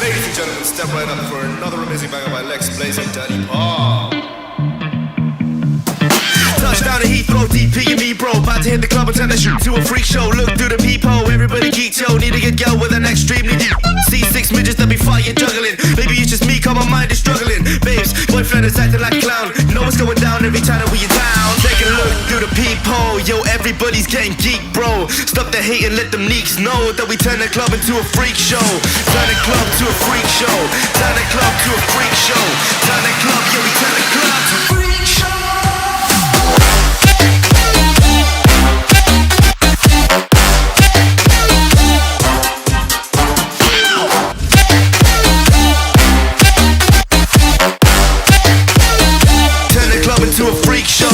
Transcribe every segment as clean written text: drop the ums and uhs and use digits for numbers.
Ladies and gentlemen, step right up for another amazing banger by Lex Blaze and Daddy Paul. Touchdown to Heathrow, DP and me bro. About to hit the club and turn that shit to a freak show. Look through the peephole, everybody geek, yo. Need to get girl with an extremely deep C6 midgets that be fighting, juggling. Maybe it's just me, cause my mind is struggling. Babes, boyfriend is acting like a clown. Know what's going down every time that we are down. Take a look through the peephole, yo. Everybody's getting geek, bro. Stop the hate and let them neeks know that we turn the club into a freak show. Turn the club to a freak show. Turn the club to a freak show. Turn the club, yeah, we turn the club to a freak show. To a freak show.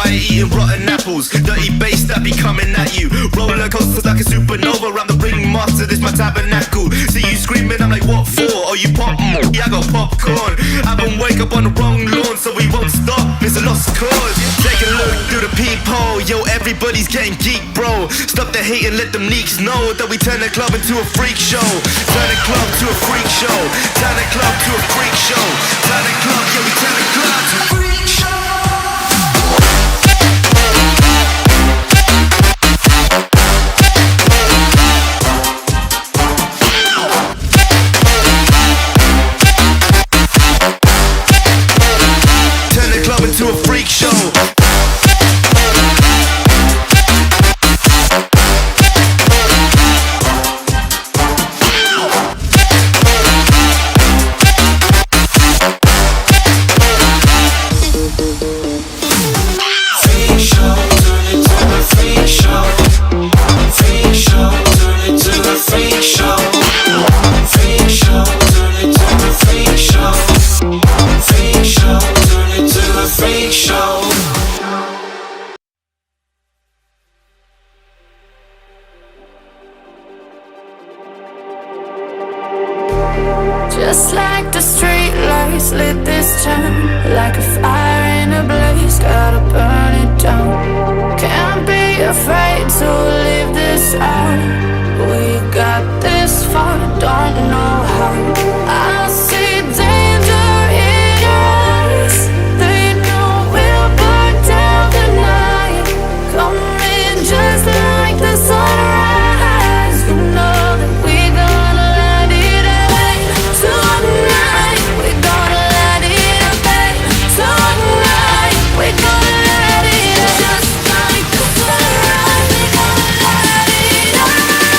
Eating rotten apples, dirty bass that be coming at you. Roller coasters like a supernova, around the ring master, this my tabernacle. See you screaming, I'm like, what for? Oh, you pop? Yeah, I got popcorn. Haven't wake up on the wrong lawn, so we won't stop, it's a lost cause. Take a look through the peephole, yo, everybody's getting geek, bro. Stop the hate and let them neeks know that we turn the club into a freak show. Turn the club to a freak show. Turn the club to a freak show. Turn the club, yeah, we turn the club to a freak show. To a freak show. Just like the street lights lit this town, like a fire in a blaze, gotta burn it down. Can't be afraid to leave this out. We got this far, don't know how. I see danger in your eyes. They know we'll burn down the night. Coming just like the sunrise. You know that we're gonna light it up tonight. We're gonna light it up tonight. We're gonna light it up just like the sunrise. We're gonna light it up now.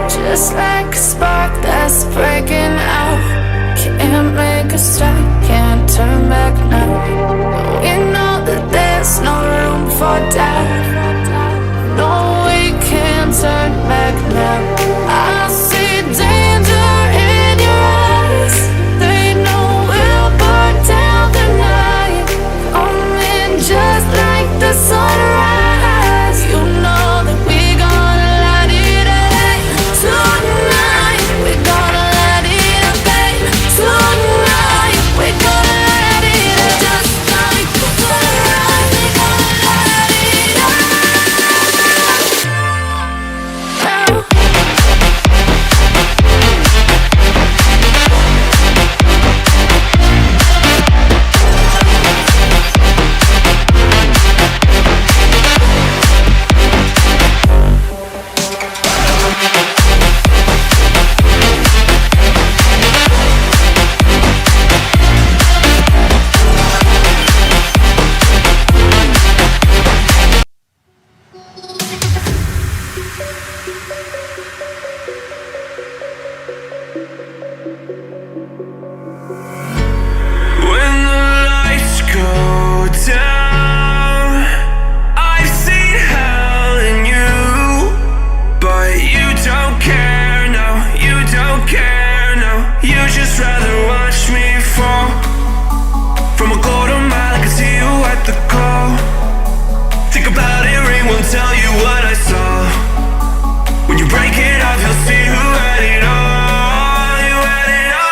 Just like a spark that's breaking out. Can't make a stop, can't turn back now. We know that there's no room for doubt. No, we can't turn back now. I see danger in your eyes. They know we'll burn down the night. Coming just like the sunrise. You know that we're gonna light it up tonight. We're gonna light it up tonight. We're gonna light it up just like the sunrise. We're gonna light it up. When the lights go down, I've seen hell in you, but you don't care, no, you don't care, no. You just rather watch me fall from a quarter mile. I can see you at the call. Think about it, ring won't tell you what I saw. When you break it off, you'll see who had it all. You had it all.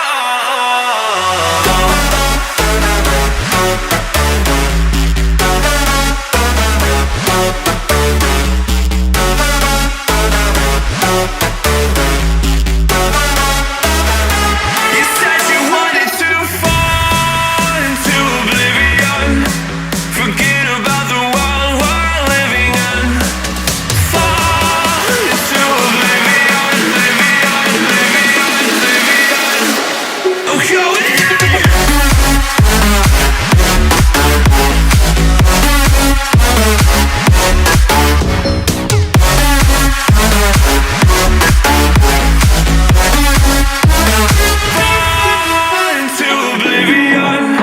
You said you wanted to fall into oblivion. Forget about the world we're living in. Fall into oblivion, oblivion, oblivion, oblivion. I'm going in. Fall into oblivion.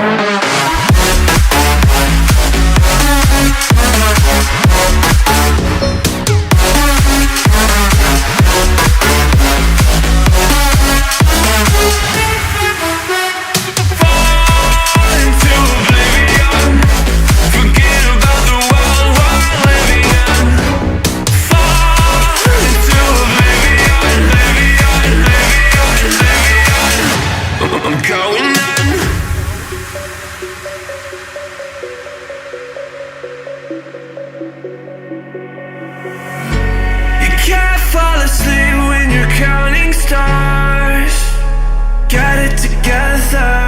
Fall into oblivion. Forget about the world we're living in. Fall into oblivion, oblivion, oblivion, oblivion. I'm going in. You can't fall asleep when you're counting stars. Get it together.